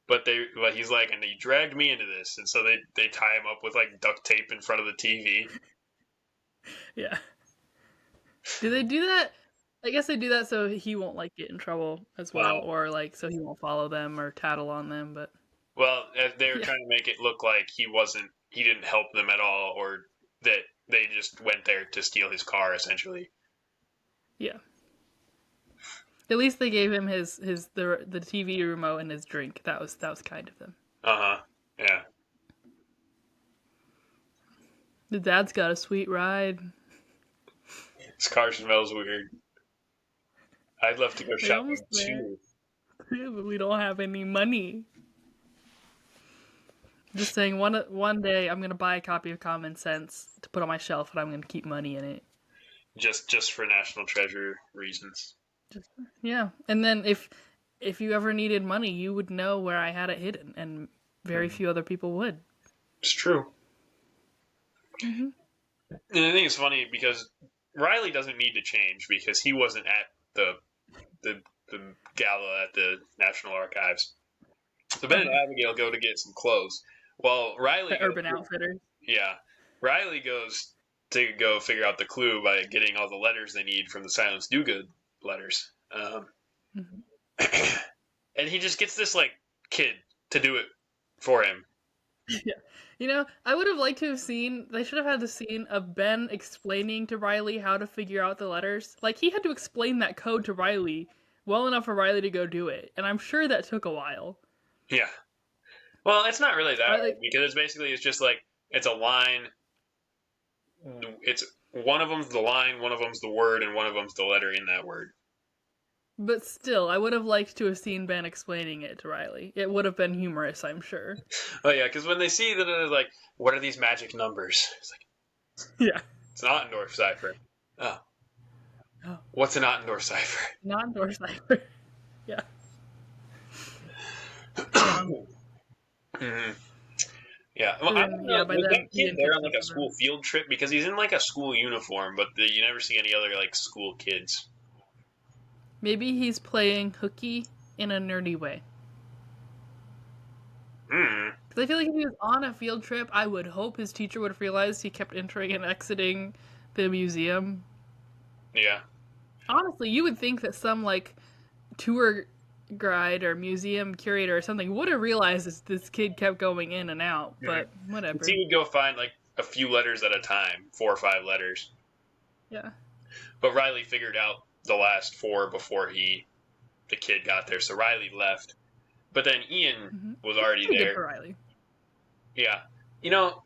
[SPEAKER 1] But he's like, and they dragged me into this. And so they tie him up with like duct tape in front of the TV.
[SPEAKER 2] Yeah. Do they do that? I guess they do that so he won't like get in trouble as well, or like so he won't follow them or tattle on them. But
[SPEAKER 1] they were trying to make it look like he didn't help them at all, or that they just went there to steal his car, essentially.
[SPEAKER 2] Yeah. At least they gave him the TV remote and his drink. That was kind of them.
[SPEAKER 1] Yeah.
[SPEAKER 2] The dad's got a sweet ride.
[SPEAKER 1] His car smells weird. I'd love to go shopping too.
[SPEAKER 2] Yeah, but we don't have any money. Just saying, one day I'm gonna buy a copy of Common Sense to put on my shelf, and I'm gonna keep money in it.
[SPEAKER 1] Just for National Treasure reasons.
[SPEAKER 2] Yeah, and then if you ever needed money, you would know where I had it hidden, and very few other people would.
[SPEAKER 1] It's true.
[SPEAKER 2] Mm-hmm.
[SPEAKER 1] And I think it's funny because Riley doesn't need to change because he wasn't at the gala at the National Archives. So Ben and Abigail go to get some clothes. While Riley...
[SPEAKER 2] Urban Outfitters.
[SPEAKER 1] Yeah. Riley goes to go figure out the clue by getting all the letters they need from the Silence Dogood letters. Mm-hmm. And he just gets this, like, kid to do it for him.
[SPEAKER 2] Yeah. You know, I would have liked to have seen... They should have had the scene of Ben explaining to Riley how to figure out the letters. Like, he had to explain that code to Riley well enough for Riley to go do it. And I'm sure that took a while.
[SPEAKER 1] Yeah. Well, it's not really that hard because it's just like, it's a line. It's one of them's the line, one of them's the word, and one of them's the letter in that word.
[SPEAKER 2] But still, I would have liked to have seen Ben explaining it to Riley. It would have been humorous, I'm sure.
[SPEAKER 1] Oh yeah, because when they see that it's like, what are these magic numbers? It's like,
[SPEAKER 2] yeah,
[SPEAKER 1] it's an Ottendorf cipher. Oh. What's an Ottendorf cipher?
[SPEAKER 2] An Ottendorf cipher. Yeah.
[SPEAKER 1] Mm-hmm. Yeah. Well, I don't know. Was that kid there on like a school field trip? Because he's in like a school uniform, but you never see any other like school kids.
[SPEAKER 2] Maybe he's playing hooky in a nerdy way. Because I feel like if he was on a field trip, I would hope his teacher would have realized he kept entering and exiting the museum.
[SPEAKER 1] Yeah.
[SPEAKER 2] Honestly, you would think that some like tour guide or museum curator or something would have realized this kid kept going in and out, but whatever.
[SPEAKER 1] He would go find like a few letters at a time, 4 or 5 letters.
[SPEAKER 2] Yeah.
[SPEAKER 1] But Riley figured out the last 4 before the kid got there, so Riley left. But then Ian was already there.
[SPEAKER 2] Good for Riley.
[SPEAKER 1] Yeah. You know,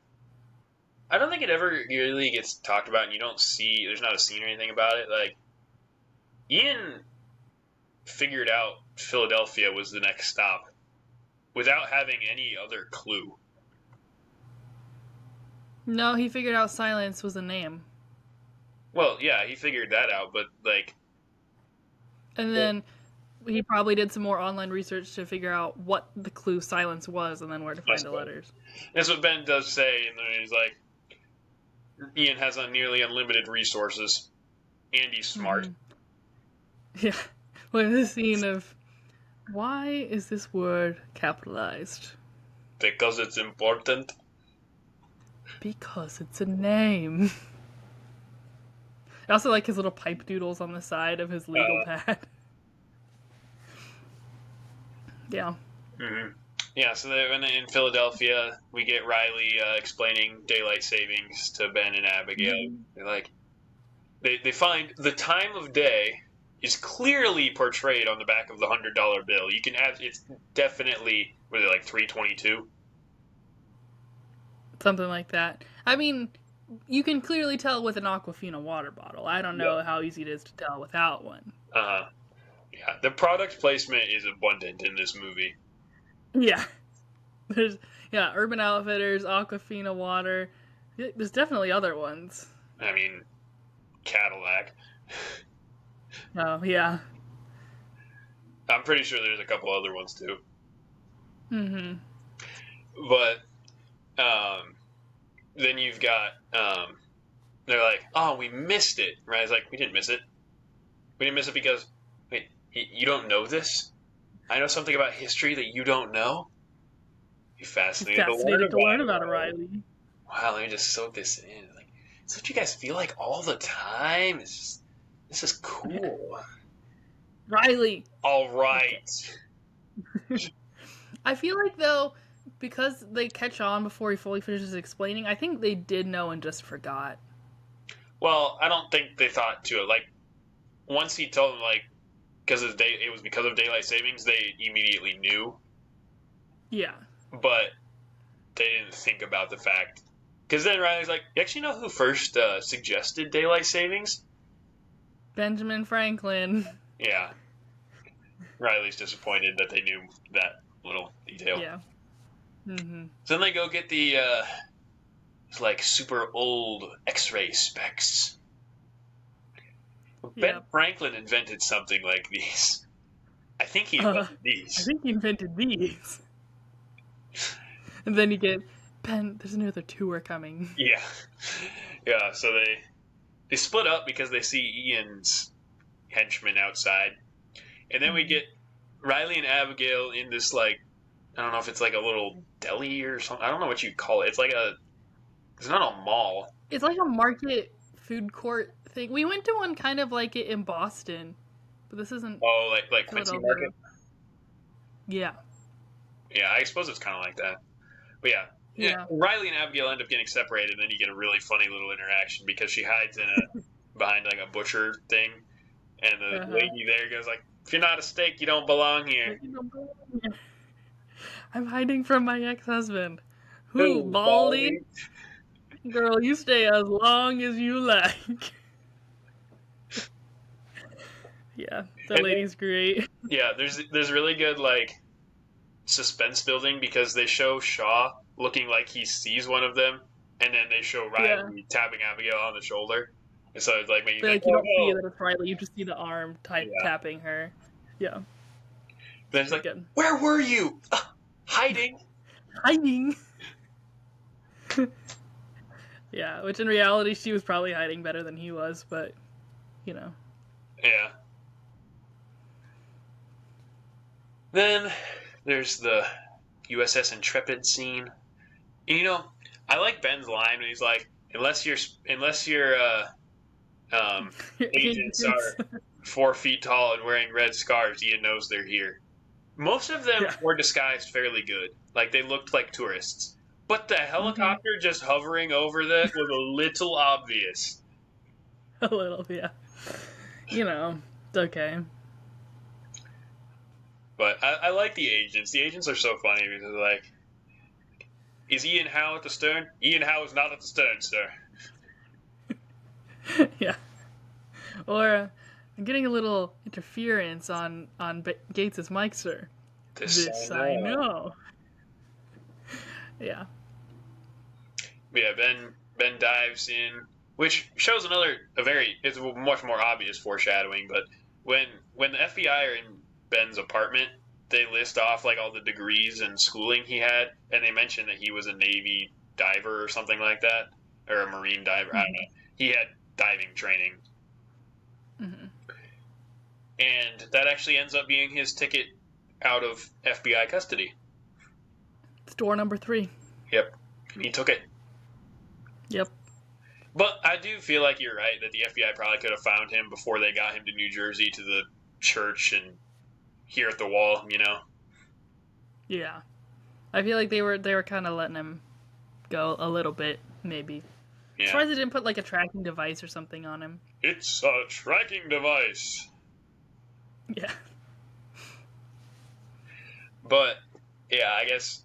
[SPEAKER 1] I don't think it ever really gets talked about, and you don't see, there's not a scene or anything about it. Like, Ian figured out Philadelphia was the next stop without having any other clue.
[SPEAKER 2] No, he figured out Silence was a name.
[SPEAKER 1] Well, yeah, he figured that out, but like...
[SPEAKER 2] And then he probably did some more online research to figure out what the clue Silence was and then where to find the letters.
[SPEAKER 1] That's what Ben does say, and then he's like, Ian has nearly unlimited resources, and he's smart.
[SPEAKER 2] Yeah. When the scene of, why is this word capitalized?
[SPEAKER 1] Because it's important.
[SPEAKER 2] Because it's a name. I also like his little pipe doodles on the side of his legal pad. Yeah.
[SPEAKER 1] Mm-hmm. Yeah, so in Philadelphia, we get Riley explaining daylight savings to Ben and Abigail. They're like, they find the time of day is clearly portrayed on the back of the $100 bill. You can it's definitely, what are they, like 3:22?
[SPEAKER 2] something like that. I mean, you can clearly tell with an Aquafina water bottle. I don't know
[SPEAKER 1] Yeah.
[SPEAKER 2] how easy it is to tell without one.
[SPEAKER 1] Yeah. The product placement is abundant in this movie.
[SPEAKER 2] Yeah. There's Urban Outfitters, Aquafina water. There's definitely other ones.
[SPEAKER 1] I mean, Cadillac.
[SPEAKER 2] Oh, yeah.
[SPEAKER 1] I'm pretty sure there's a couple other ones too.
[SPEAKER 2] Mm-hmm.
[SPEAKER 1] But then you've got they're like, oh, we missed it, right? It's like, we didn't miss it. We didn't miss it because, wait, you don't know this? I know something about history that you don't know? You fascinated to learn
[SPEAKER 2] about
[SPEAKER 1] about
[SPEAKER 2] it,
[SPEAKER 1] it.
[SPEAKER 2] Riley.
[SPEAKER 1] Wow, let me just soak this in. Like, is that what you guys feel like all the time? This is cool.
[SPEAKER 2] Riley.
[SPEAKER 1] All right.
[SPEAKER 2] I feel like, though, because they catch on before he fully finishes explaining, I think they did know and just forgot.
[SPEAKER 1] Well, I don't think they thought to it. Like, once he told them, like, it was because of daylight savings, they immediately knew.
[SPEAKER 2] Yeah.
[SPEAKER 1] But they didn't think about the fact. Because then Riley's like, you actually know who first suggested daylight savings?
[SPEAKER 2] Benjamin Franklin.
[SPEAKER 1] Yeah. Riley's disappointed that they knew that little detail.
[SPEAKER 2] Yeah. Mm-hmm.
[SPEAKER 1] So then they go get the, like, super old X-ray specs. Ben Franklin invented something like these. I think he invented these.
[SPEAKER 2] I think he invented these. And then you get, Ben, there's another tour coming.
[SPEAKER 1] Yeah. Yeah, so they split up because they see Ian's henchmen outside. And then we get Riley and Abigail in this, like, I don't know if it's like a little deli or something. I don't know what you call it. It's like it's not a mall.
[SPEAKER 2] It's like a market food court thing. We went to one kind of like it in Boston, but this isn't.
[SPEAKER 1] Oh, like Quincy Market?
[SPEAKER 2] Yeah.
[SPEAKER 1] Yeah, I suppose it's kind of like that. But yeah. Riley and Abigail end up getting separated, and then you get a really funny little interaction because she hides behind like a butcher thing, and the lady there goes like, "If you're not a steak, you don't belong here."
[SPEAKER 2] I'm hiding from my ex-husband. Who, Baldy? Girl, you stay as long as you like. Yeah, that lady's great.
[SPEAKER 1] Yeah, there's really good like suspense building because they show Shaw looking like he sees one of them, and then they show Riley tapping Abigail on the shoulder, and so it's like maybe
[SPEAKER 2] you don't see that it's Riley, you just see the arm tapping her. Yeah.
[SPEAKER 1] Then it's like, where were you? Hiding.
[SPEAKER 2] Yeah, which in reality she was probably hiding better than he was, but you know.
[SPEAKER 1] Yeah. Then there's the USS Intrepid scene. And, you know, I like Ben's line when he's like, unless your agents are 4 feet tall and wearing red scarves, Ian knows they're here. Most of them were disguised fairly good. Like, they looked like tourists. But the helicopter just hovering over that was a little obvious.
[SPEAKER 2] A little, yeah. You know, it's okay.
[SPEAKER 1] But I like the agents. The agents are so funny because they're like, is Ian Howe at the stern? Ian Howe is not at the stern, sir.
[SPEAKER 2] Yeah. Or, I'm getting a little interference on Gates' mic, sir. This I know. Yeah.
[SPEAKER 1] But yeah, Ben dives in, which shows it's a much more obvious foreshadowing, but when the FBI are in Ben's apartment, they list off like all the degrees and schooling he had, and they mention that he was a Navy diver or something like that, or a Marine diver. I don't know. He had diving training.
[SPEAKER 2] Mm-hmm.
[SPEAKER 1] And that actually ends up being his ticket out of FBI custody.
[SPEAKER 2] It's door number 3.
[SPEAKER 1] Yep. He took it.
[SPEAKER 2] Yep.
[SPEAKER 1] But I do feel like you're right that the FBI probably could have found him before they got him to New Jersey to the church and here at the wall, you know?
[SPEAKER 2] Yeah. I feel like they were kind of letting him go a little bit, maybe. Yeah. As far as they didn't put like a tracking device or something on him.
[SPEAKER 1] It's a tracking device.
[SPEAKER 2] Yeah.
[SPEAKER 1] But, yeah, I guess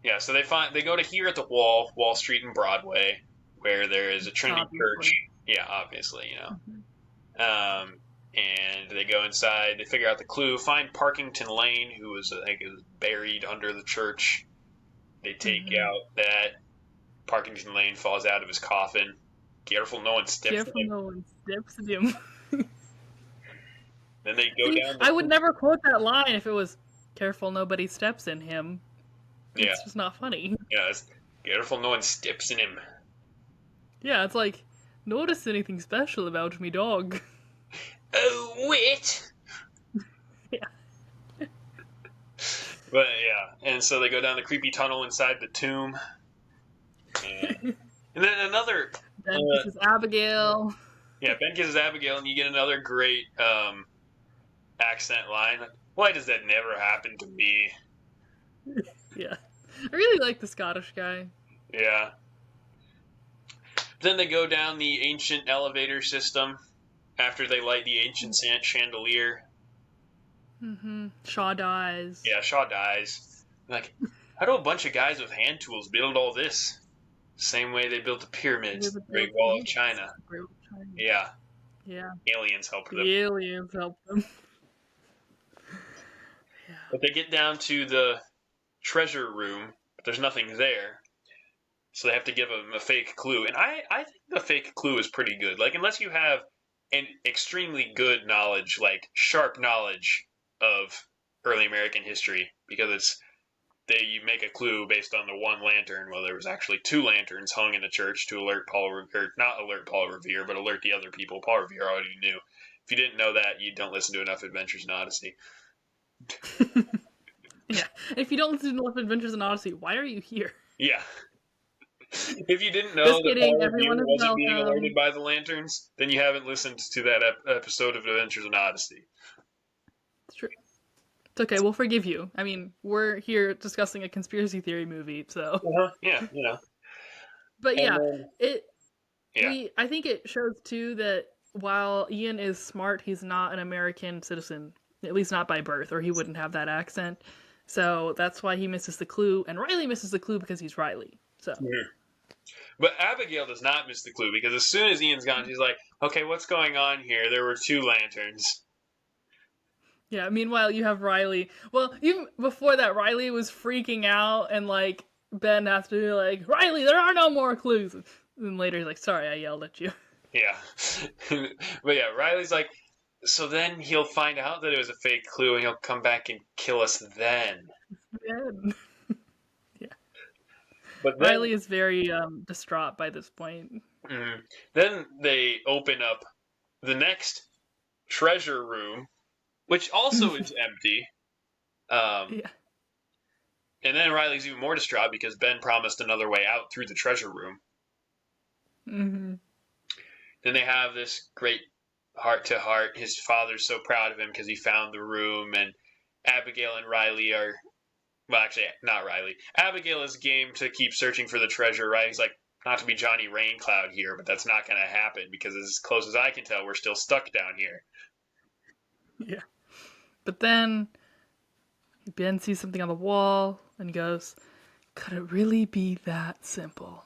[SPEAKER 1] Yeah, so they go to here at the Wall Street and Broadway, where there is a Trinity Church.
[SPEAKER 2] Obviously.
[SPEAKER 1] Yeah, obviously,
[SPEAKER 2] Mhm.
[SPEAKER 1] and they go inside. They figure out the clue. Find Parkington Lane, who was I think is buried under the church. They take
[SPEAKER 2] Mhm.
[SPEAKER 1] out that Parkington Lane falls out of his coffin. Careful, no one steps in
[SPEAKER 2] Careful,
[SPEAKER 1] him.
[SPEAKER 2] no one steps in him.
[SPEAKER 1] Then they go
[SPEAKER 2] See,
[SPEAKER 1] down
[SPEAKER 2] I would
[SPEAKER 1] the
[SPEAKER 2] never quote that line if it was "careful, nobody steps in him."
[SPEAKER 1] yeah
[SPEAKER 2] It's just not funny.
[SPEAKER 1] yeah. It's, careful, no one steps in him.
[SPEAKER 2] Yeah, it's like, notice anything special about me, dog.
[SPEAKER 1] Oh wait.
[SPEAKER 2] Yeah.
[SPEAKER 1] But yeah, and so they go down the creepy tunnel inside the tomb, and then another.
[SPEAKER 2] Then this is Abigail.
[SPEAKER 1] Yeah, Ben kisses Abigail, and you get another great accent line. Why does that never happen to me?
[SPEAKER 2] Yeah. I really like the Scottish guy.
[SPEAKER 1] Yeah. Then they go down the ancient elevator system after they light the ancient chandelier.
[SPEAKER 2] Mm-hmm. Shaw dies.
[SPEAKER 1] Yeah, Shaw dies. Like, how do a bunch of guys with hand tools build all this? Same way they built the pyramids, the Great Wall of China. Yeah,
[SPEAKER 2] Yeah.
[SPEAKER 1] aliens helped them.
[SPEAKER 2] The aliens help them. Yeah.
[SPEAKER 1] But they get down to the treasure room, but there's nothing there. So they have to give them a fake clue. And I think the fake clue is pretty good. Like, unless you have an extremely good knowledge, like sharp knowledge of early American history, because you make a clue based on the one lantern. Well, there was actually two lanterns hung in the church to alert not alert Paul Revere, but alert the other people. Paul Revere already knew. If you didn't know that, you don't listen to enough Adventures in Odyssey.
[SPEAKER 2] Yeah. If you don't listen to enough Adventures in Odyssey, why are you here?
[SPEAKER 1] Yeah. If you didn't know
[SPEAKER 2] Just
[SPEAKER 1] that
[SPEAKER 2] kidding,
[SPEAKER 1] Paul
[SPEAKER 2] everyone
[SPEAKER 1] Revere
[SPEAKER 2] is
[SPEAKER 1] wasn't being
[SPEAKER 2] welcome.
[SPEAKER 1] alerted by the lanterns, then you haven't listened to that episode of Adventures in Odyssey.
[SPEAKER 2] It's true. It's okay, we'll forgive you. I mean, we're here discussing a conspiracy theory movie, so.
[SPEAKER 1] Yeah, you know.
[SPEAKER 2] But yeah,
[SPEAKER 1] Then, yeah.
[SPEAKER 2] I think it shows too that while Ian is smart, he's not an American citizen, at least not by birth, or he wouldn't have that accent. So that's why he misses the clue, and Riley misses the clue because he's Riley. So.
[SPEAKER 1] Mm-hmm. But Abigail does not miss the clue because as soon as Ian's gone, she's like, "Okay, what's going on here? There were two lanterns."
[SPEAKER 2] Yeah, meanwhile, you have Riley. Well, even before that, Riley was freaking out, and like Ben has to be like, "Riley, there are no more clues." And later he's like, "Sorry, I yelled at you."
[SPEAKER 1] Yeah. But yeah, Riley's like, so then he'll find out that it was a fake clue and he'll come back and kill us then.
[SPEAKER 2] Yeah.
[SPEAKER 1] But then,
[SPEAKER 2] Riley is very distraught by this point.
[SPEAKER 1] then they open up the next treasure room, which also is empty.
[SPEAKER 2] Yeah.
[SPEAKER 1] And then Riley's even more distraught because Ben promised another way out through the treasure room.
[SPEAKER 2] Mm-hmm.
[SPEAKER 1] Then they have this great heart to heart. His father's so proud of him because he found the room, and Abigail and Riley are. Well, actually, not Riley. Abigail is game to keep searching for the treasure. Riley's like, not to be Johnny Raincloud here, but that's not going to happen because, as close as I can tell, we're still stuck down here.
[SPEAKER 2] Yeah. But then Ben sees something on the wall and goes, "Could it really be that simple?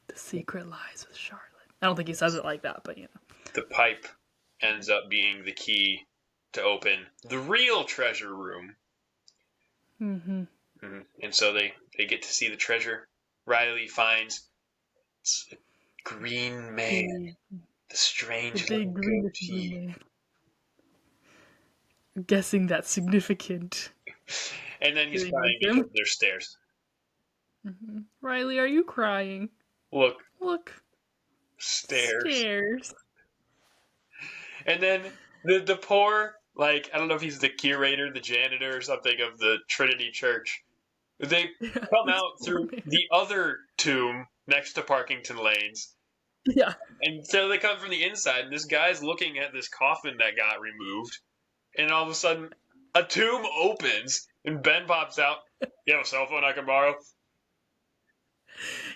[SPEAKER 2] The secret lies with Charlotte." I don't think he says it like that, but you know.
[SPEAKER 1] The pipe ends up being the key to open the real treasure room.
[SPEAKER 2] Mm-hmm.
[SPEAKER 1] And so they get to see the treasure. Riley finds a green man, the strange
[SPEAKER 2] big green man. I'm guessing that's significant.
[SPEAKER 1] And then he's crying because there's stairs.
[SPEAKER 2] Mm-hmm. Riley, are you crying?
[SPEAKER 1] Look. Stairs. And then the poor, like, I don't know if he's the curator, the janitor, or something of the Trinity Church. They come out through the other tomb next to Parkington Lanes.
[SPEAKER 2] Yeah.
[SPEAKER 1] And so they come from the inside, and this guy's looking at this coffin that got removed. And all of a sudden, a tomb opens, and Ben pops out. You have a cell phone I can borrow?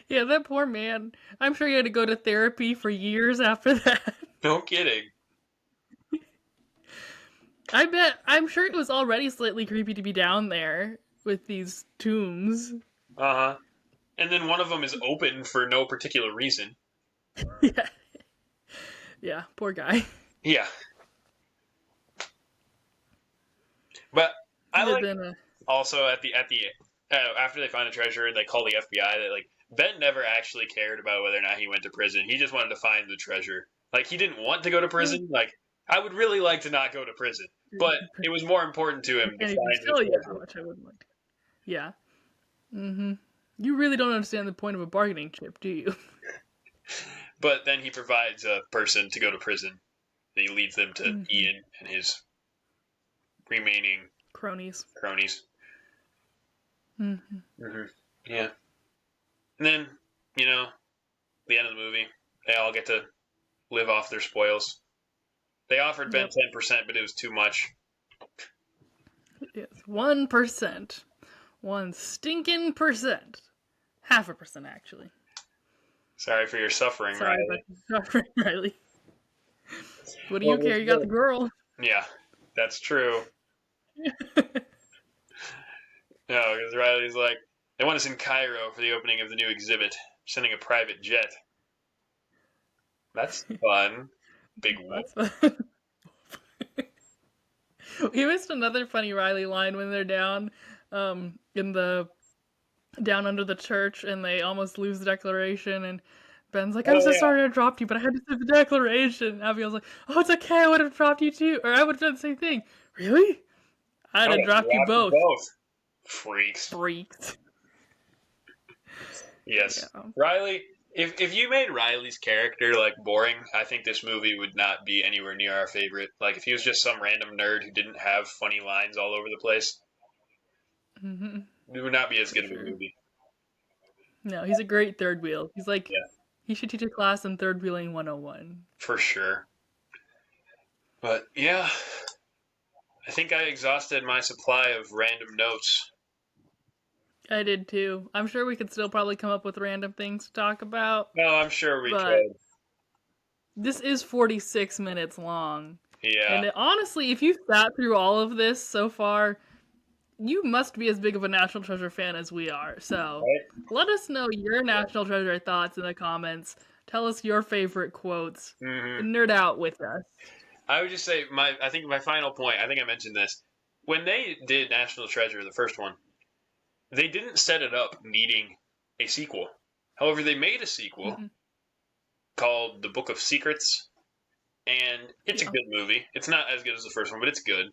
[SPEAKER 2] Yeah, that poor man. I'm sure he had to go to therapy for years after that.
[SPEAKER 1] No kidding.
[SPEAKER 2] I'm sure it was already slightly creepy to be down there. with these tombs.
[SPEAKER 1] Uh-huh. And then one of them is open for no particular reason.
[SPEAKER 2] Yeah. Yeah, poor guy.
[SPEAKER 1] Yeah. But I
[SPEAKER 2] And
[SPEAKER 1] like
[SPEAKER 2] then,
[SPEAKER 1] also at the after they find the treasure, they call the FBI. That like Ben never actually cared about whether or not he went to prison. He just wanted to find the treasure. Like he didn't want to go to prison. Like I would really like to not go to prison, but it was more important to
[SPEAKER 2] I
[SPEAKER 1] him to
[SPEAKER 2] can't even
[SPEAKER 1] find the
[SPEAKER 2] tell you how
[SPEAKER 1] treasure.
[SPEAKER 2] much I would like. Yeah. Mm-hmm. You really don't understand the point of a bargaining chip, do you?
[SPEAKER 1] But then he provides a person to go to prison. He leads them to Ian and his remaining
[SPEAKER 2] Cronies.
[SPEAKER 1] cronies.
[SPEAKER 2] Mm-hmm.
[SPEAKER 1] Mm-hmm. Yeah. And then, the end of the movie, they all get to live off their spoils. They offered Ben 10%, but it was too much.
[SPEAKER 2] Yes, 1%. 1 stinking percent. 0.5%, actually.
[SPEAKER 1] Sorry for your suffering,
[SPEAKER 2] Sorry
[SPEAKER 1] Riley.
[SPEAKER 2] about your suffering, Riley. What do you care? You got the girl.
[SPEAKER 1] Yeah, that's true. No, because Riley's like, they want us in Cairo for the opening of the new exhibit. Sending a private jet. That's fun. Big whoop.
[SPEAKER 2] That's fun. We missed another funny Riley line when they're down in the down under the church and they almost lose the declaration and Ben's like, I'm so sorry I dropped you, but I had to say the declaration. Abigail's like, oh, it's okay, I would have dropped you too. Or I would have done the same thing. Really? I'd have dropped you both.
[SPEAKER 1] Freaks.
[SPEAKER 2] Freaks.
[SPEAKER 1] Yes.
[SPEAKER 2] Yeah.
[SPEAKER 1] Riley, if you made Riley's character like boring, I think this movie would not be anywhere near our favorite. Like if he was just some random nerd who didn't have funny lines all over the place,
[SPEAKER 2] Mm-hmm.
[SPEAKER 1] it would not be as good of a movie.
[SPEAKER 2] No, he's a great third wheel. He's like,
[SPEAKER 1] Yeah.
[SPEAKER 2] he should teach a class in third wheeling 101.
[SPEAKER 1] For sure. But yeah, I think I exhausted my supply of random notes.
[SPEAKER 2] I did too. I'm sure we could still probably come up with random things to talk about.
[SPEAKER 1] No, I'm sure we
[SPEAKER 2] but
[SPEAKER 1] could.
[SPEAKER 2] This is 46 minutes long.
[SPEAKER 1] Yeah.
[SPEAKER 2] And honestly, if you sat through all of this so far, you must be as big of a National Treasure fan as we are. So let us know your National Treasure thoughts in the comments. Tell us your favorite quotes.
[SPEAKER 1] Mm-hmm.
[SPEAKER 2] Nerd out with us.
[SPEAKER 1] I would just say I think my final point, I think I mentioned this. When they did National Treasure, the first one, they didn't set it up needing a sequel. However, they made a sequel called The Book of Secrets, and it's a good movie. It's not as good as the first one, but it's good.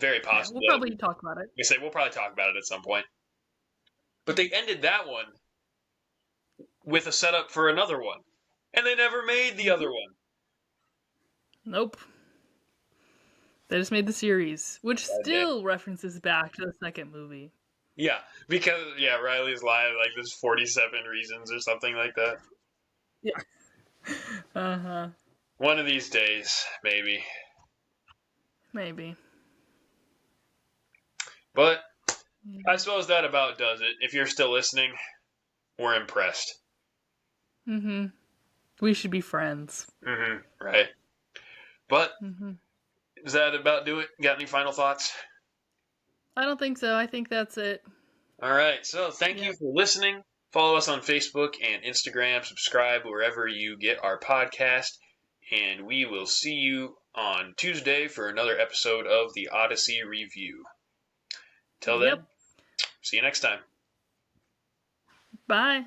[SPEAKER 1] Very possible.
[SPEAKER 2] We'll probably talk about it.
[SPEAKER 1] We'll probably talk about it at some point. But they ended that one with a setup for another one, and they never made the other one.
[SPEAKER 2] Nope. They just made the series, which still references back to the second movie.
[SPEAKER 1] Yeah, because Riley's line like there's 47 reasons or something like that.
[SPEAKER 2] Yeah. Uh-huh.
[SPEAKER 1] One of these days, maybe.
[SPEAKER 2] Maybe.
[SPEAKER 1] But I suppose that about does it. If you're still listening, we're impressed.
[SPEAKER 2] Mm-hmm. We should be friends.
[SPEAKER 1] Mm-hmm. Right. But does that about do it? Got any final thoughts?
[SPEAKER 2] I don't think so. I think that's it.
[SPEAKER 1] All right. So thank you for listening. Follow us on Facebook and Instagram. Subscribe wherever you get our podcast. And we will see you on Tuesday for another episode of the Odyssey Review. Till then, see you next time.
[SPEAKER 2] Bye.